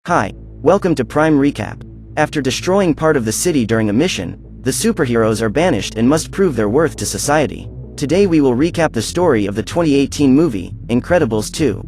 Hi, welcome to Prime Recap. After destroying part of the city during a mission, the superheroes are banished and must prove their worth to society. Today we will recap the story of the 2018 movie, Incredibles 2.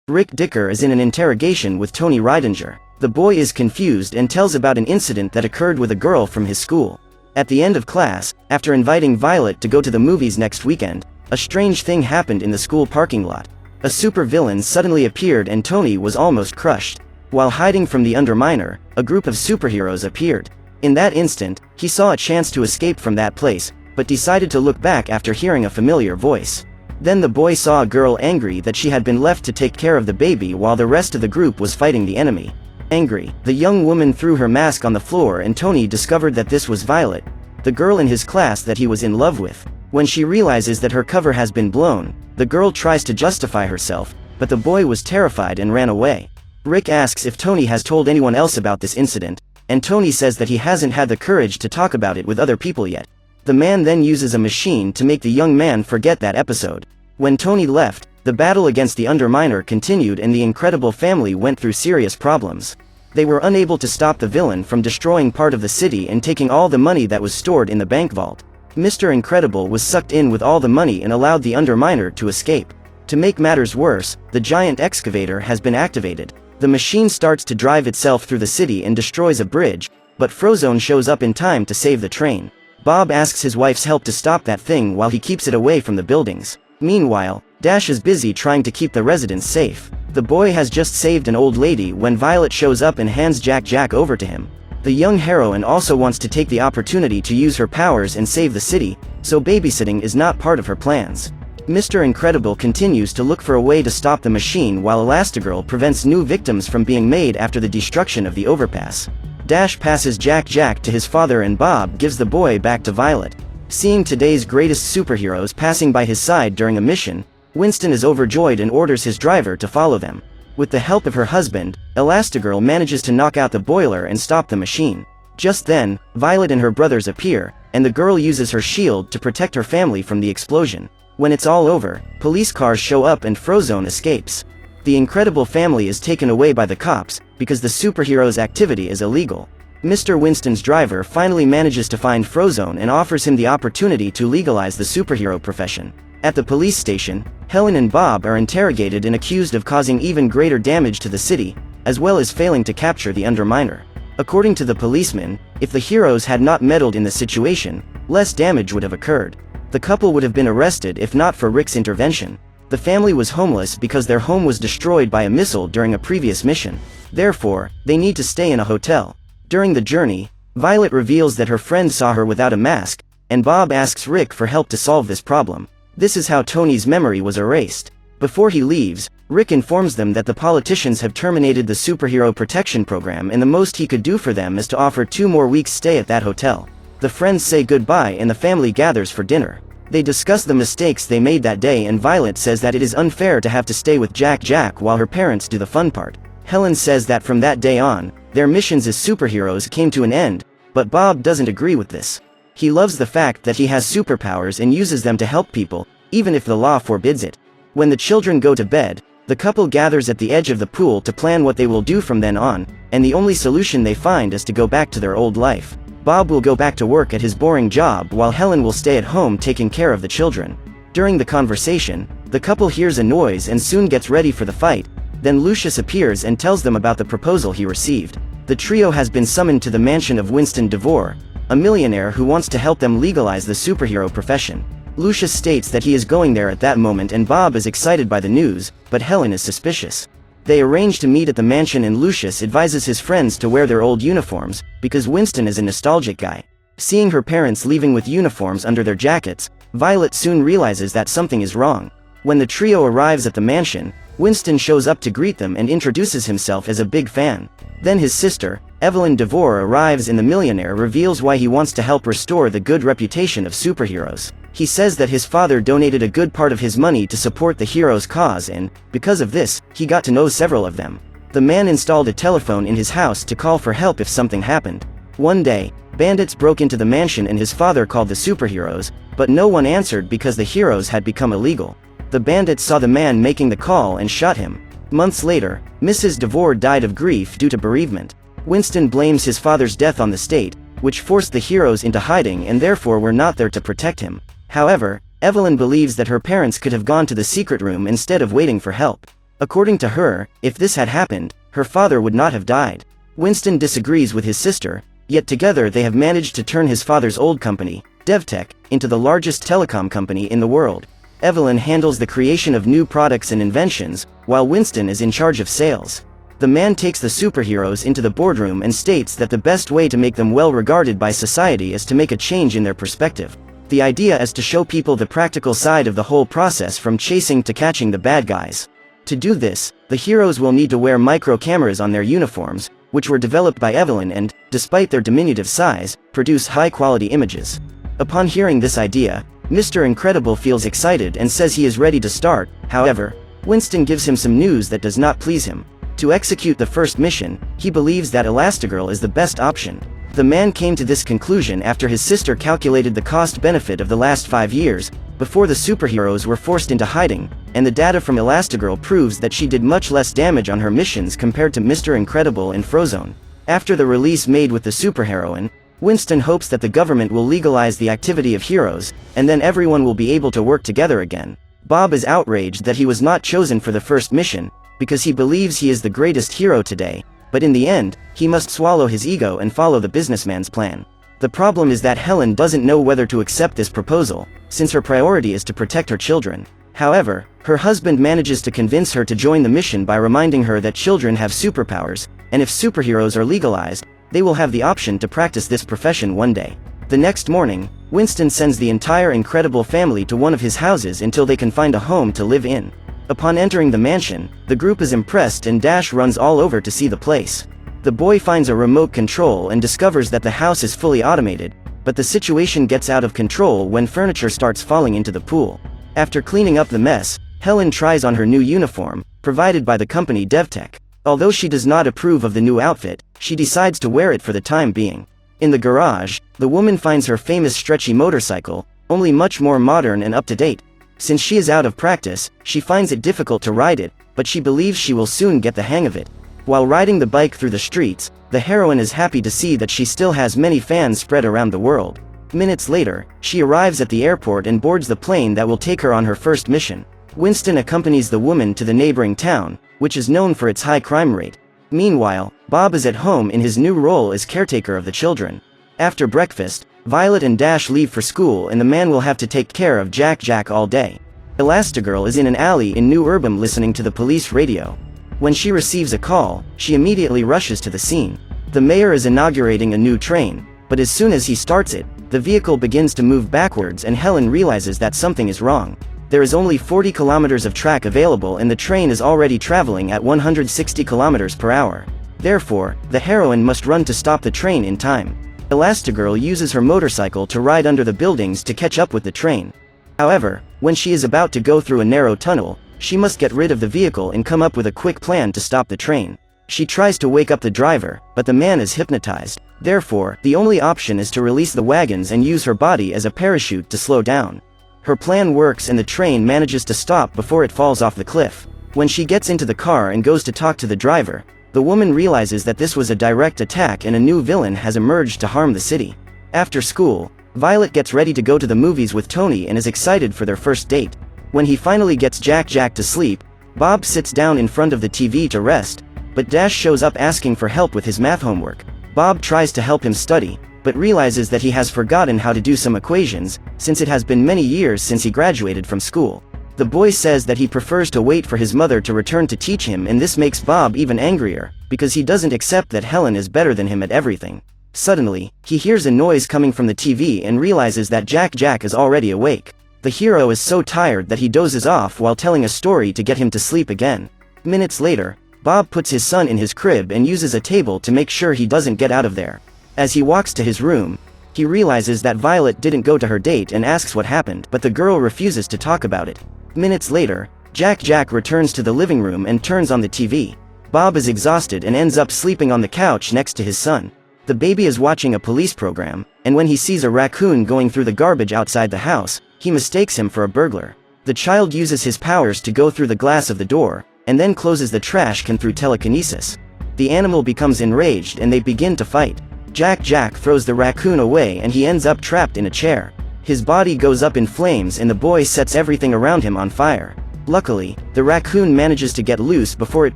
Rick Dicker is in an interrogation with Tony Reidinger. The boy is confused and tells about an incident that occurred with a girl from his school. At the end of class, after inviting Violet to go to the movies next weekend, a strange thing happened in the school parking lot. A supervillain suddenly appeared and Tony was almost crushed. While hiding from the Underminer, a group of superheroes appeared. In that instant, he saw a chance to escape from that place, but decided to look back after hearing a familiar voice. Then the boy saw a girl angry that she had been left to take care of the baby while the rest of the group was fighting the enemy. Angry, the young woman threw her mask on the floor and Tony discovered that this was Violet, the girl in his class that he was in love with. When she realizes that her cover has been blown, the girl tries to justify herself, but the boy was terrified and ran away. Rick asks if Tony has told anyone else about this incident, and Tony says that he hasn't had the courage to talk about it with other people yet. The man then uses a machine to make the young man forget that episode. When Tony left, the battle against the Underminer continued and the Incredible family went through serious problems. They were unable to stop the villain from destroying part of the city and taking all the money that was stored in the bank vault. Mr. Incredible was sucked in with all the money and allowed the Underminer to escape. To make matters worse, the giant excavator has been activated. The machine starts to drive itself through the city and destroys a bridge, but Frozone shows up in time to save the train. Bob asks his wife's help to stop that thing while he keeps it away from the buildings. Meanwhile, Dash is busy trying to keep the residents safe. The boy has just saved an old lady when Violet shows up and hands Jack over to him. The young heroine also wants to take the opportunity to use her powers and save the city, so babysitting is not part of her plans. Mr. Incredible continues to look for a way to stop the machine while Elastigirl prevents new victims from being made after the destruction of the overpass. Dash passes Jack to his father and Bob gives the boy back to Violet. Seeing today's greatest superheroes passing by his side during a mission, Winston is overjoyed and orders his driver to follow them. With the help of her husband, Elastigirl manages to knock out the boiler and stop the machine. Just then, Violet and her brothers appear, and the girl uses her shield to protect her family from the explosion. When it's all over, police cars show up and Frozone escapes. The Incredible family is taken away by the cops, because the superhero's activity is illegal. Mr. Winston's driver finally manages to find Frozone and offers him the opportunity to legalize the superhero profession. At the police station, Helen and Bob are interrogated and accused of causing even greater damage to the city, as well as failing to capture the Underminer. According to the policeman, if the heroes had not meddled in the situation, less damage would have occurred. The couple would have been arrested if not for Rick's intervention. The family was homeless because their home was destroyed by a missile during a previous mission. Therefore, they need to stay in a hotel. During the journey, Violet reveals that her friend saw her without a mask, and Bob asks Rick for help to solve this problem. This is how Tony's memory was erased. Before he leaves, Rick informs them that the politicians have terminated the superhero protection program and the most he could do for them is to offer 2 more weeks' stay at that hotel. The friends say goodbye and the family gathers for dinner. They discuss the mistakes they made that day and Violet says that it is unfair to have to stay with Jack while her parents do the fun part. Helen says that from that day on, their missions as superheroes came to an end, but Bob doesn't agree with this. He loves the fact that he has superpowers and uses them to help people, even if the law forbids it. When the children go to bed, the couple gathers at the edge of the pool to plan what they will do from then on, and the only solution they find is to go back to their old life. Bob will go back to work at his boring job while Helen will stay at home taking care of the children. During the conversation, the couple hears a noise and soon gets ready for the fight. Then Lucius appears and tells them about the proposal he received. The trio has been summoned to the mansion of Winston DeVore, a millionaire who wants to help them legalize the superhero profession. Lucius states that he is going there at that moment and Bob is excited by the news, but Helen is suspicious. They arrange to meet at the mansion and Lucius advises his friends to wear their old uniforms, because Winston is a nostalgic guy. Seeing her parents leaving with uniforms under their jackets, Violet soon realizes that something is wrong. When the trio arrives at the mansion, Winston shows up to greet them and introduces himself as a big fan. Then his sister, Evelyn DeVore arrives and the millionaire reveals why he wants to help restore the good reputation of superheroes. He says that his father donated a good part of his money to support the heroes' cause and, because of this, he got to know several of them. The man installed a telephone in his house to call for help if something happened. One day, bandits broke into the mansion and his father called the superheroes, but no one answered because the heroes had become illegal. The bandits saw the man making the call and shot him. Months later, Mrs. DeVore died of grief due to bereavement. Winston blames his father's death on the state, which forced the heroes into hiding and therefore were not there to protect him. However, Evelyn believes that her parents could have gone to the secret room instead of waiting for help. According to her, if this had happened, her father would not have died. Winston disagrees with his sister, yet together they have managed to turn his father's old company, DevTech, into the largest telecom company in the world. Evelyn handles the creation of new products and inventions, while Winston is in charge of sales. The man takes the superheroes into the boardroom and states that the best way to make them well regarded by society is to make a change in their perspective. The idea is to show people the practical side of the whole process from chasing to catching the bad guys. To do this, the heroes will need to wear micro cameras on their uniforms, which were developed by Evelyn and, despite their diminutive size, produce high-quality images. Upon hearing this idea, Mr. Incredible feels excited and says he is ready to start. However, Winston gives him some news that does not please him. To execute the first mission, he believes that Elastigirl is the best option. The man came to this conclusion after his sister calculated the cost-benefit of the last 5 years, before the superheroes were forced into hiding, and the data from Elastigirl proves that she did much less damage on her missions compared to Mr. Incredible and Frozone. After the release made with the superheroine, Winston hopes that the government will legalize the activity of heroes, and then everyone will be able to work together again. Bob is outraged that he was not chosen for the first mission, because he believes he is the greatest hero today, but in the end, he must swallow his ego and follow the businessman's plan. The problem is that Helen doesn't know whether to accept this proposal, since her priority is to protect her children. However, her husband manages to convince her to join the mission by reminding her that children have superpowers, and if superheroes are legalized, they will have the option to practice this profession one day. The next morning, Winston sends the entire Incredible family to one of his houses until they can find a home to live in. Upon entering the mansion, the group is impressed and Dash runs all over to see the place. The boy finds a remote control and discovers that the house is fully automated, but the situation gets out of control when furniture starts falling into the pool. After cleaning up the mess, Helen tries on her new uniform, provided by the company DevTech. Although she does not approve of the new outfit, she decides to wear it for the time being. In the garage, the woman finds her famous stretchy motorcycle, only much more modern and up-to-date. Since she is out of practice, she finds it difficult to ride it, but she believes she will soon get the hang of it. While riding the bike through the streets, the heroine is happy to see that she still has many fans spread around the world. Minutes later, she arrives at the airport and boards the plane that will take her on her first mission. Winston accompanies the woman to the neighboring town, which is known for its high crime rate. Meanwhile, Bob is at home in his new role as caretaker of the children. After breakfast, Violet and Dash leave for school and the man will have to take care of Jack all day. Elastigirl is in an alley in New Urban listening to the police radio. When she receives a call, she immediately rushes to the scene. The mayor is inaugurating a new train, but as soon as he starts it, the vehicle begins to move backwards and Helen realizes that something is wrong. There is only 40 kilometers of track available and the train is already traveling at 160 kilometers per hour. Therefore, the heroine must run to stop the train in time. Elastigirl uses her motorcycle to ride under the buildings to catch up with the train. However, when she is about to go through a narrow tunnel, she must get rid of the vehicle and come up with a quick plan to stop the train. She tries to wake up the driver, but the man is hypnotized. Therefore, the only option is to release the wagons and use her body as a parachute to slow down. Her plan works and the train manages to stop before it falls off the cliff. When she gets into the car and goes to talk to the driver, the woman realizes that this was a direct attack and a new villain has emerged to harm the city. After school, Violet gets ready to go to the movies with Tony and is excited for their first date. When he finally gets Jack to sleep, Bob sits down in front of the TV to rest, but Dash shows up asking for help with his math homework. Bob tries to help him study, but realizes that he has forgotten how to do some equations, since it has been many years since he graduated from school. The boy says that he prefers to wait for his mother to return to teach him, and this makes Bob even angrier, because he doesn't accept that Helen is better than him at everything. Suddenly, he hears a noise coming from the TV and realizes that Jack is already awake. The hero is so tired that he dozes off while telling a story to get him to sleep again. Minutes later, Bob puts his son in his crib and uses a table to make sure he doesn't get out of there. As he walks to his room, he realizes that Violet didn't go to her date and asks what happened, but the girl refuses to talk about it. Minutes later, Jack returns to the living room and turns on the TV. Bob is exhausted and ends up sleeping on the couch next to his son. The baby is watching a police program, and when he sees a raccoon going through the garbage outside the house, he mistakes him for a burglar. The child uses his powers to go through the glass of the door, and then closes the trash can through telekinesis. The animal becomes enraged and they begin to fight. Jack throws the raccoon away and he ends up trapped in a chair. His body goes up in flames and the boy sets everything around him on fire. Luckily, the raccoon manages to get loose before it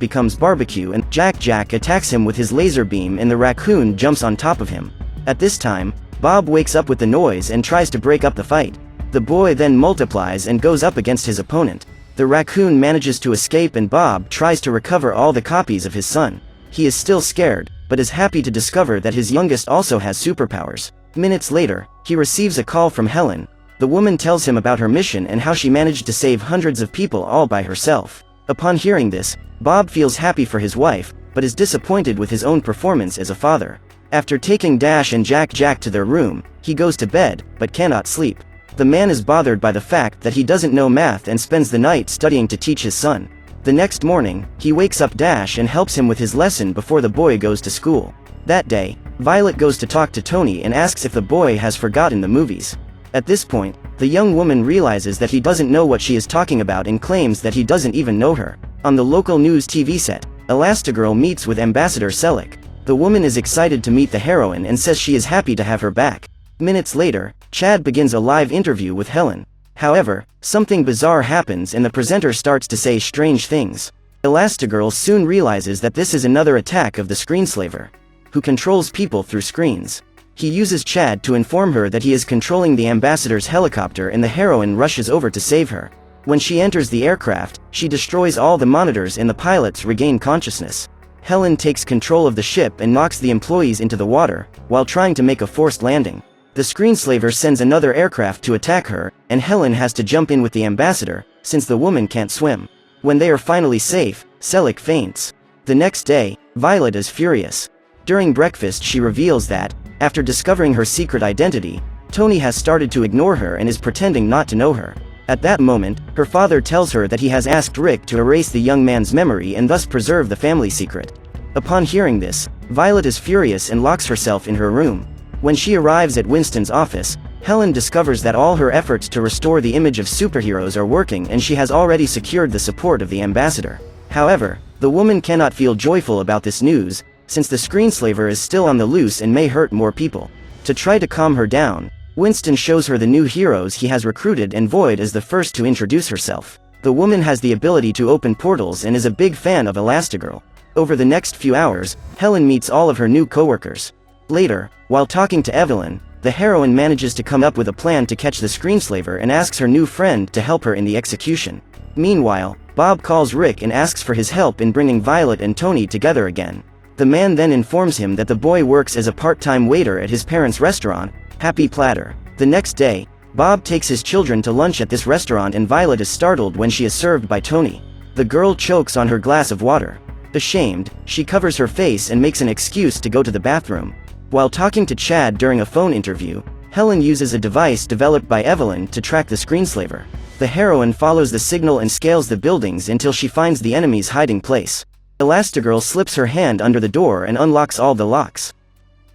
becomes barbecue and Jack attacks him with his laser beam and the raccoon jumps on top of him. At this time, Bob wakes up with the noise and tries to break up the fight. The boy then multiplies and goes up against his opponent. The raccoon manages to escape and Bob tries to recover all the copies of his son. He is still scared, but is happy to discover that his youngest also has superpowers. Minutes later, he receives a call from Helen. The woman tells him about her mission and how she managed to save hundreds of people all by herself. Upon hearing this, Bob feels happy for his wife, but is disappointed with his own performance as a father. After taking Dash and Jack to their room, he goes to bed, but cannot sleep. The man is bothered by the fact that he doesn't know math and spends the night studying to teach his son. The next morning, he wakes up Dash and helps him with his lesson before the boy goes to school. That day, Violet goes to talk to Tony and asks if the boy has forgotten the movies. At this point, the young woman realizes that he doesn't know what she is talking about and claims that he doesn't even know her. On the local news TV set, Elastigirl meets with Ambassador Selleck. The woman is excited to meet the heroine and says she is happy to have her back. Minutes later, Chad begins a live interview with Helen. However, something bizarre happens and the presenter starts to say strange things. Elastigirl soon realizes that this is another attack of the Screenslaver, who controls people through screens. He uses Chad to inform her that he is controlling the ambassador's helicopter and the heroine rushes over to save her. When she enters the aircraft, she destroys all the monitors and the pilots regain consciousness. Helen takes control of the ship and knocks the employees into the water, while trying to make a forced landing. The Screenslaver sends another aircraft to attack her, and Helen has to jump in with the ambassador, since the woman can't swim. When they are finally safe, Selleck faints. The next day, Violet is furious. During breakfast she reveals that, after discovering her secret identity, Tony has started to ignore her and is pretending not to know her. At that moment, her father tells her that he has asked Rick to erase the young man's memory and thus preserve the family secret. Upon hearing this, Violet is furious and locks herself in her room. When she arrives at Winston's office, Helen discovers that all her efforts to restore the image of superheroes are working and she has already secured the support of the ambassador. However, the woman cannot feel joyful about this news, since the Screenslaver is still on the loose and may hurt more people. To try to calm her down, Winston shows her the new heroes he has recruited and Void is the first to introduce herself. The woman has the ability to open portals and is a big fan of Elastigirl. Over the next few hours, Helen meets all of her new coworkers. Later, while talking to Evelyn, the heroine manages to come up with a plan to catch the Screenslaver and asks her new friend to help her in the execution. Meanwhile, Bob calls Rick and asks for his help in bringing Violet and Tony together again. The man then informs him that the boy works as a part-time waiter at his parents' restaurant, Happy Platter. The next day, Bob takes his children to lunch at this restaurant and Violet is startled when she is served by Tony. The girl chokes on her glass of water. Ashamed, she covers her face and makes an excuse to go to the bathroom. While talking to Chad during a phone interview, Helen uses a device developed by Evelyn to track the Screenslaver. The heroine follows the signal and scales the buildings until she finds the enemy's hiding place. Elastigirl slips her hand under the door and unlocks all the locks.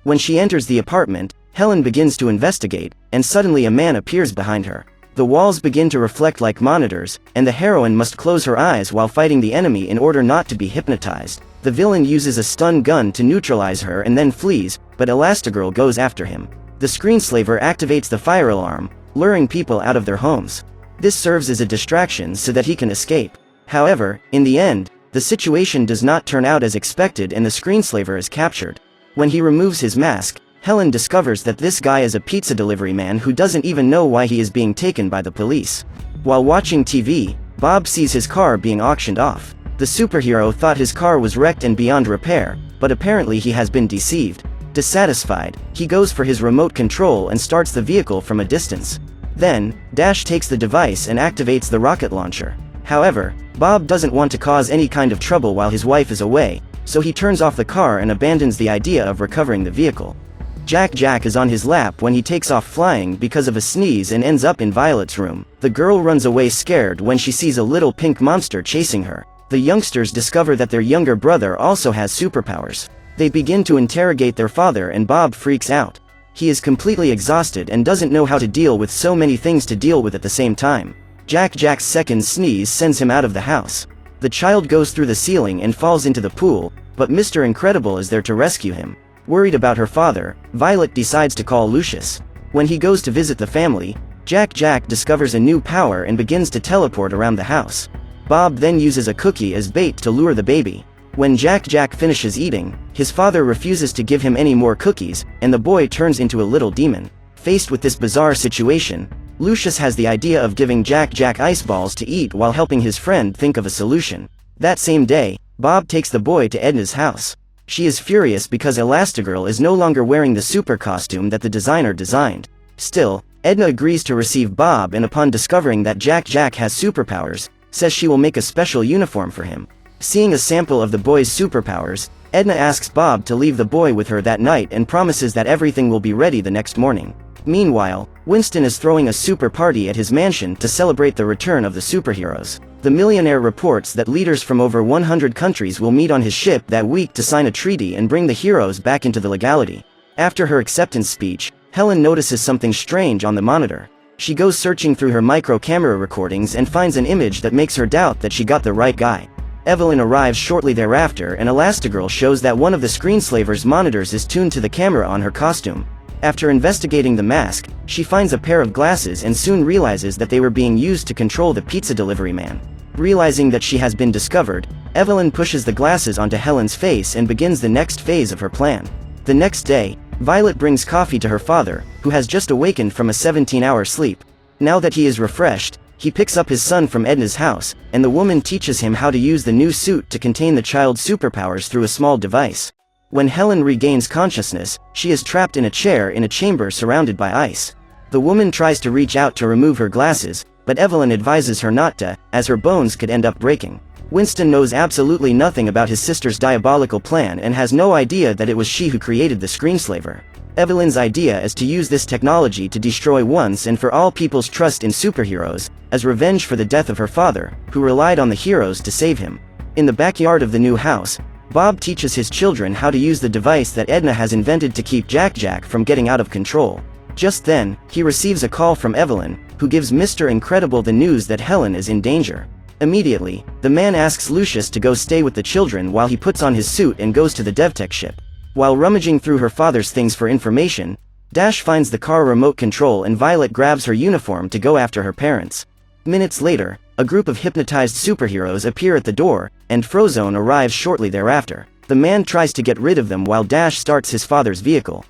When she enters the apartment, Helen begins to investigate, and suddenly a man appears behind her. The walls begin to reflect like monitors, and the heroine must close her eyes while fighting the enemy in order not to be hypnotized. The villain uses a stun gun to neutralize her and then flees, but Elastigirl goes after him. The Screenslaver activates the fire alarm, luring people out of their homes. This serves as a distraction so that he can escape. However, in the end, the situation does not turn out as expected and the Screenslaver is captured. When he removes his mask, Helen discovers that this guy is a pizza delivery man who doesn't even know why he is being taken by the police. While watching TV, Bob sees his car being auctioned off. The superhero thought his car was wrecked and beyond repair, but apparently he has been deceived. Dissatisfied, he goes for his remote control and starts the vehicle from a distance. Then, Dash takes the device and activates the rocket launcher. However, Bob doesn't want to cause any kind of trouble while his wife is away, so he turns off the car and abandons the idea of recovering the vehicle. Jack is on his lap when he takes off flying because of a sneeze and ends up in Violet's room. The girl runs away scared when she sees a little pink monster chasing her. The youngsters discover that their younger brother also has superpowers. They begin to interrogate their father and Bob freaks out. He is completely exhausted and doesn't know how to deal with so many things to deal with at the same time. Jack's second sneeze sends him out of the house. The The child goes through the ceiling and falls into the pool, but Mr. Incredible is there to rescue him. Worried about her father, Violet decides to call Lucius. When he goes to visit the family, Jack discovers a new power and begins to teleport around the house. Bob then uses a cookie as bait to lure the baby. When Jack finishes eating, his father refuses to give him any more cookies, and the boy turns into a little demon. Faced with this bizarre situation, Lucius has the idea of giving Jack ice balls to eat while helping his friend think of a solution. That same day, Bob takes the boy to Edna's house. She is furious because Elastigirl is no longer wearing the super costume that the designer designed. Still, Edna agrees to receive Bob, and upon discovering that Jack has superpowers, says she will make a special uniform for him. Seeing a sample of the boy's superpowers, Edna asks Bob to leave the boy with her that night and promises that everything will be ready the next morning. Meanwhile, Winston is throwing a super party at his mansion to celebrate the return of the superheroes. The millionaire reports that leaders from over 100 countries will meet on his ship that week to sign a treaty and bring the heroes back into the legality. After her acceptance speech, Helen notices something strange on the monitor. She goes searching through her micro-camera recordings and finds an image that makes her doubt that she got the right guy. Evelyn arrives shortly thereafter, and Elastigirl shows that one of the screenslaver's monitors is tuned to the camera on her costume. After investigating the mask, she finds a pair of glasses and soon realizes that they were being used to control the pizza delivery man. Realizing that she has been discovered, Evelyn pushes the glasses onto Helen's face and begins the next phase of her plan. The next day, Violet brings coffee to her father, who has just awakened from a 17-hour sleep. Now that he is refreshed, he picks up his son from Edna's house, and the woman teaches him how to use the new suit to contain the child's superpowers through a small device. When Helen regains consciousness, she is trapped in a chair in a chamber surrounded by ice. The woman tries to reach out to remove her glasses, but Evelyn advises her not to, as her bones could end up breaking. Winston knows absolutely nothing about his sister's diabolical plan and has no idea that it was she who created the screenslaver. Evelyn's idea is to use this technology to destroy once and for all people's trust in superheroes, as revenge for the death of her father, who relied on the heroes to save him. In the backyard of the new house, Bob teaches his children how to use the device that Edna has invented to keep Jack from getting out of control. Just then, he receives a call from Evelyn, who gives Mr. Incredible the news that Helen is in danger. Immediately, the man asks Lucius to go stay with the children while he puts on his suit and goes to the DevTech ship. While rummaging through her father's things for information, Dash finds the car remote control and Violet grabs her uniform to go after her parents. Minutes later, a group of hypnotized superheroes appear at the door, and Frozone arrives shortly thereafter. The man tries to get rid of them while Dash starts his father's vehicle.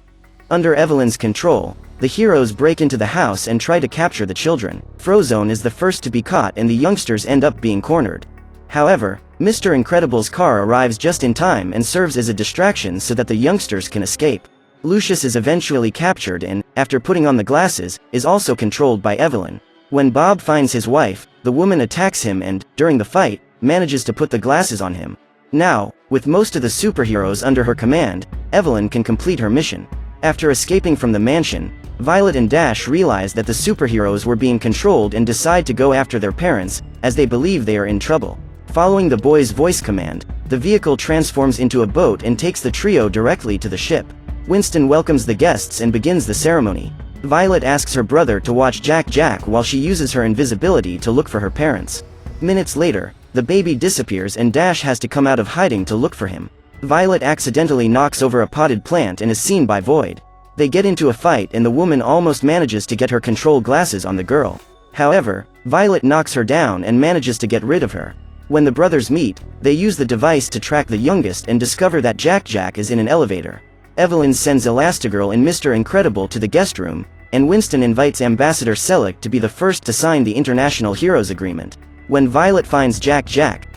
Under Evelyn's control, the heroes break into the house and try to capture the children. Frozone is the first to be caught and the youngsters end up being cornered. However, Mr. Incredible's car arrives just in time and serves as a distraction so that the youngsters can escape. Lucius is eventually captured and, after putting on the glasses, is also controlled by Evelyn. When Bob finds his wife, the woman attacks him and, during the fight, manages to put the glasses on him. Now, with most of the superheroes under her command, Evelyn can complete her mission. After escaping from the mansion, Violet and Dash realize that the superheroes were being controlled and decide to go after their parents, as they believe they are in trouble. Following the boy's voice command, the vehicle transforms into a boat and takes the trio directly to the ship. Winston welcomes the guests and begins the ceremony. Violet asks her brother to watch Jack while she uses her invisibility to look for her parents. Minutes later, the baby disappears and Dash has to come out of hiding to look for him. Violet accidentally knocks over a potted plant and is seen by Void. They get into a fight and the woman almost manages to get her control glasses on the girl. However, Violet knocks her down and manages to get rid of her. When the brothers meet, they use the device to track the youngest and discover that Jack is in an elevator. Evelyn sends Elastigirl and Mr. Incredible to the guest room, and Winston invites Ambassador Selleck to be the first to sign the International Heroes Agreement. When Violet finds Jack,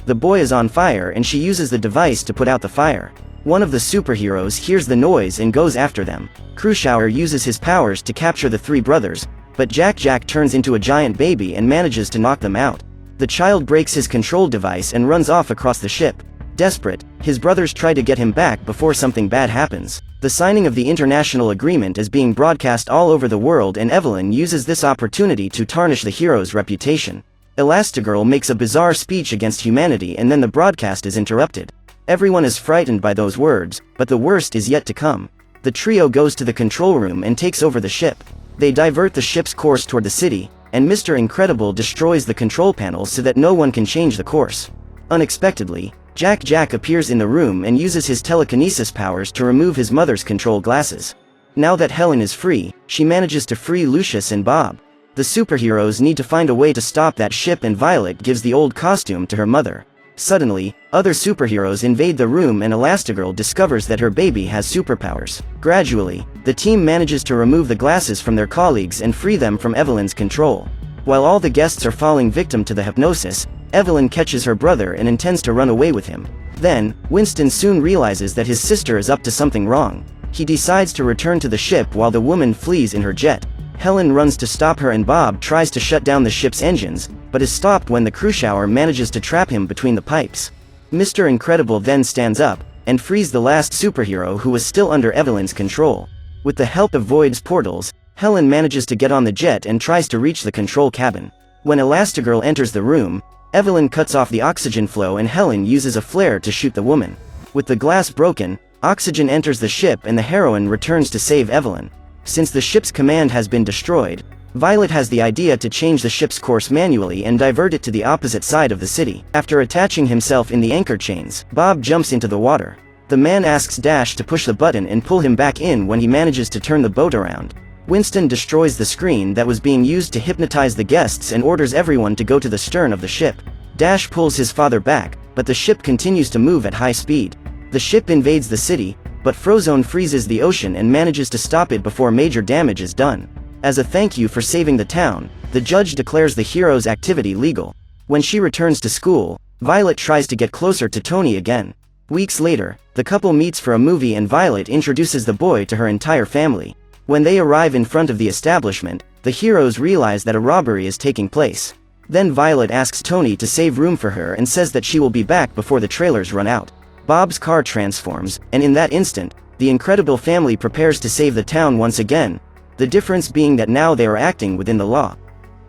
the boy is on fire and she uses the device to put out the fire. One of the superheroes hears the noise and goes after them. Crusoe uses his powers to capture the three brothers, but Jack turns into a giant baby and manages to knock them out. The child breaks his control device and runs off across the ship. Desperate, his brothers try to get him back before something bad happens. The signing of the international agreement is being broadcast all over the world and Evelyn uses this opportunity to tarnish the hero's reputation. Elastigirl makes a bizarre speech against humanity and then the broadcast is interrupted. Everyone is frightened by those words, but the worst is yet to come. The trio goes to the control room and takes over the ship. They divert the ship's course toward the city, and Mr. Incredible destroys the control panels so that no one can change the course. Unexpectedly, Jack appears in the room and uses his telekinesis powers to remove his mother's control glasses. Now that Helen is free, she manages to free Lucius and Bob. The superheroes need to find a way to stop that ship, and Violet gives the old costume to her mother. Suddenly, other superheroes invade the room and Elastigirl discovers that her baby has superpowers. Gradually, the team manages to remove the glasses from their colleagues and free them from Evelyn's control. While all the guests are falling victim to the hypnosis, Evelyn catches her brother and intends to run away with him. Then, Winston soon realizes that his sister is up to something wrong. He decides to return to the ship while the woman flees in her jet. Helen runs to stop her and Bob tries to shut down the ship's engines, but is stopped when the crew shower manages to trap him between the pipes. Mr. Incredible then stands up, and frees the last superhero who was still under Evelyn's control. With the help of Void's portals, Helen manages to get on the jet and tries to reach the control cabin. When Elastigirl enters the room, Evelyn cuts off the oxygen flow and Helen uses a flare to shoot the woman. With the glass broken, oxygen enters the ship and the heroine returns to save Evelyn. Since the ship's command has been destroyed, Violet has the idea to change the ship's course manually and divert it to the opposite side of the city. After attaching himself in the anchor chains, Bob jumps into the water. The man asks Dash to push the button and pull him back in when he manages to turn the boat around. Winston destroys the screen that was being used to hypnotize the guests and orders everyone to go to the stern of the ship. Dash pulls his father back, but the ship continues to move at high speed. The ship invades the city, but Frozone freezes the ocean and manages to stop it before major damage is done. As a thank you for saving the town, the judge declares the hero's activity legal. When she returns to school, Violet tries to get closer to Tony again. Weeks later, the couple meets for a movie and Violet introduces the boy to her entire family. When they arrive in front of the establishment, the heroes realize that a robbery is taking place. Then Violet asks Tony to save room for her and says that she will be back before the trailers run out. Bob's car transforms, and in that instant, the Incredible family prepares to save the town once again, the difference being that now they are acting within the law.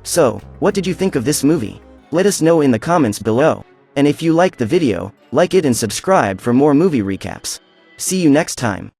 So, what did you think of this movie? Let us know in the comments below. And if you liked the video, like it and subscribe for more movie recaps. See you next time.